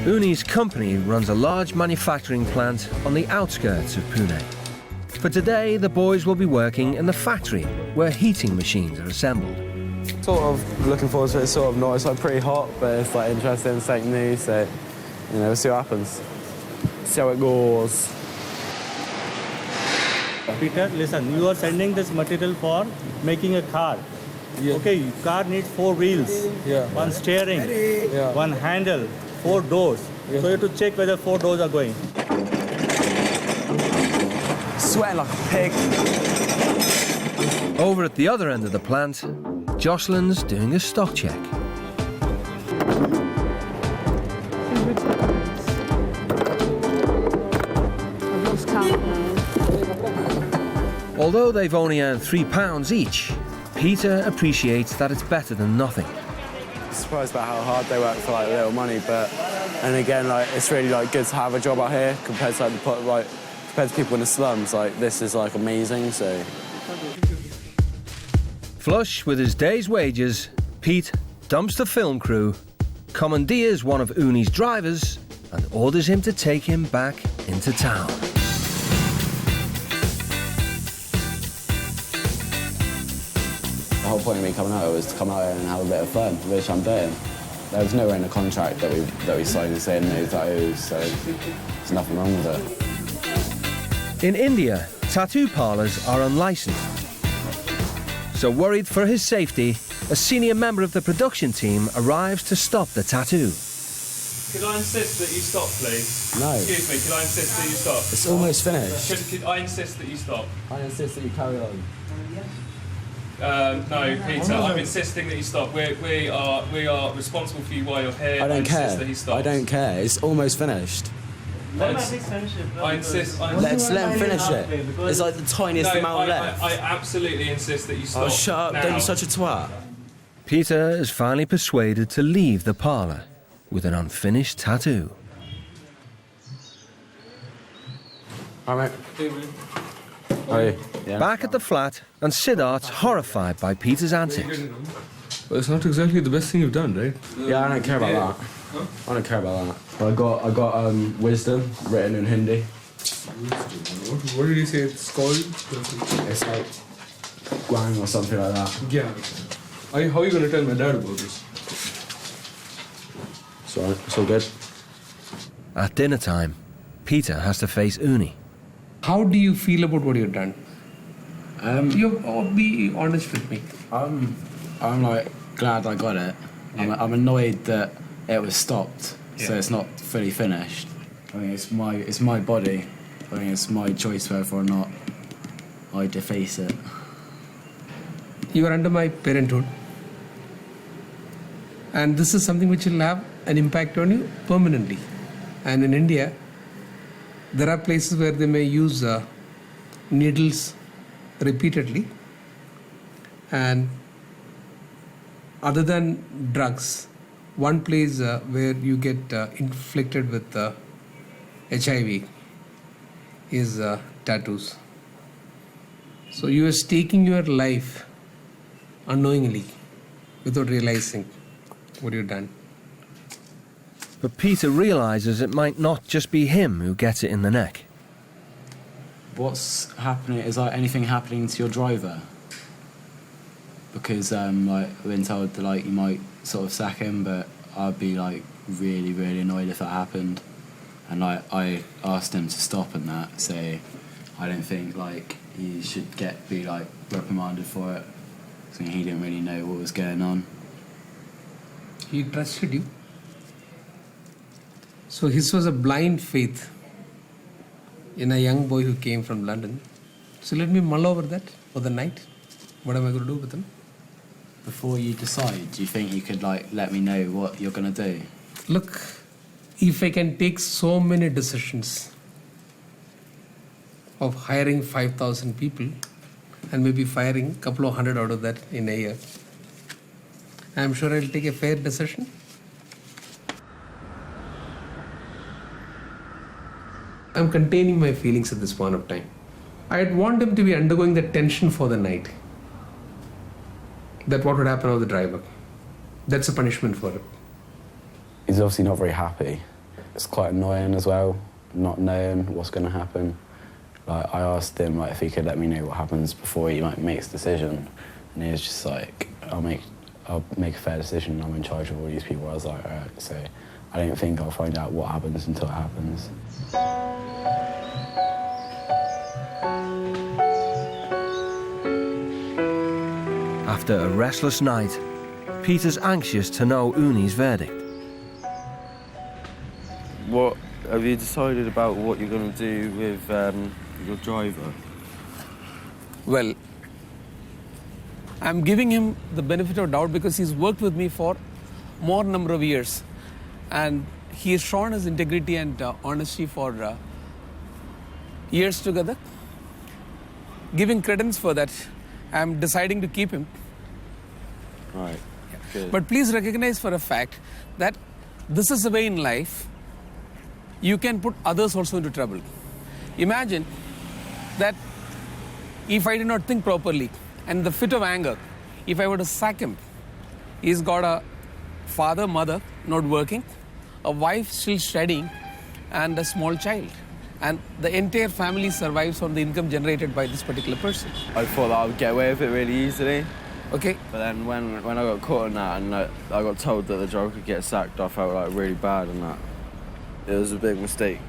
Uni's company runs a large manufacturing plant on the outskirts of Pune. For today, the boys will be working in the factory where heating machines are assembled. Sort of looking forward to it, sort of not. It's like pretty hot, but it's like interesting, something new, so, you know, we'll see what happens. See how it goes. Peter, listen, you are sending this material for making a car. Yeah. Okay, car needs 4 wheels, Yeah. 1 steering, Yeah. 1 handle, 4 doors. Yeah. So you have to check whether 4 doors are going. Sweating like a pig. Over at the other end of the plant, Jocelyn's doing a stock check. Although they've only earned £3 each, Peter appreciates that it's better than nothing. Surprised about how hard they work for like little money, but and again, like it's really like good to have a job out here compared to compared to people in the slums. Like this is like amazing. So Flush with his day's wages, Pete dumps the film crew, commandeers one of Uni's drivers, and orders him to take him back into town. the whole point of me coming out was to come out here and have a bit of fun, which I'm doing. There was nowhere in the contract that we signed saying no tattoos, so there's nothing wrong with it. In India, tattoo parlours are unlicensed. So worried for his safety, a senior member of the production team arrives to stop the tattoo. Could I insist that you stop, please? No. Excuse me, could I insist that you stop? It's almost finished. Could I insist that you stop? I insist that you carry on. No, Peter, I'm insisting that you stop. We are responsible for you while you're here. I don't care. Insist that he stops. I don't care. It's almost finished. I insist. Let's let him finish it. There's like the tiniest amount left. I absolutely insist that you stop. Oh, shut up. Now. Don't be such a twat. Peter is finally persuaded to leave the parlour with an unfinished tattoo. All right. How are you? Yeah. Back at the flat, and Siddharth's horrified by Peter's antics. Well, it's not exactly the best thing you've done, right? Yeah, I don't care about that. I don't care about that. I got wisdom written in Hindi. What did you say it's called? It's like Guang or something like that. Yeah. How are you going to tell my dad about this? It's alright. It's all good. At dinner time, Peter has to face Uni. How do you feel about what you've done? Be honest with me. I'm like glad I got it. Yeah. I'm annoyed that it was stopped, so Yeah. it's not fully finished. I mean, it's my body. I mean, it's my choice whether or not I deface it. You are under my parenthood. And this is something which will have an impact on you permanently. And in India, there are places where they may use needles repeatedly. And other than drugs, one place where you get inflicted with HIV is tattoos. So you are staking your life unknowingly without realizing what you've done. But Peter realises it might not just be him who gets it in the neck. What's happening? Is like anything happening to your driver? Because like I've been told that like you might sort of sack him, but I'd be like really, really annoyed if that happened. And like I asked him to stop and that, so I don't think like he should be like reprimanded for it. So he didn't really know what was going on. He trusted you. So his was a blind faith in a young boy who came from London. So let me mull over that for the night. What am I going to do with him? Before you decide, do you think you could like let me know what you're going to do? Look, if I can take so many decisions of hiring 5,000 people and maybe firing a couple of hundred out of that in a year, I'm sure I'll take a fair decision. I'm containing my feelings at this point of time. I'd want him to be undergoing the tension for the night. That what would happen to the driver. That's a punishment for him. He's obviously not very happy. it's quite annoying as well, not knowing what's going to happen. Like, I asked him like if he could let me know what happens before he like makes a decision, and he was just like, I'll make a fair decision. I'm in charge of all these people. I was like, all right. So I don't think I'll find out what happens until it happens. After a restless night, Peter's anxious to know Uni's verdict. What have you decided about what you're going to do with your driver? Well, I'm giving him the benefit of doubt because he's worked with me for more number of years, and he has shown his integrity and honesty for years together. Giving credence for that, I'm deciding to keep him. Right. Good. But please recognize for a fact that this is the way in life you can put others also into trouble. Imagine that if I did not think properly, and in the fit of anger, if I were to sack him, he's got a father, mother not working, a wife still studying, and a small child. And the entire family survives on the income generated by this particular person. I thought that I would get away with it really easily. Okay? But then when I got caught on that and I got told that the driver could get sacked, I felt like really bad and that. It was a big mistake.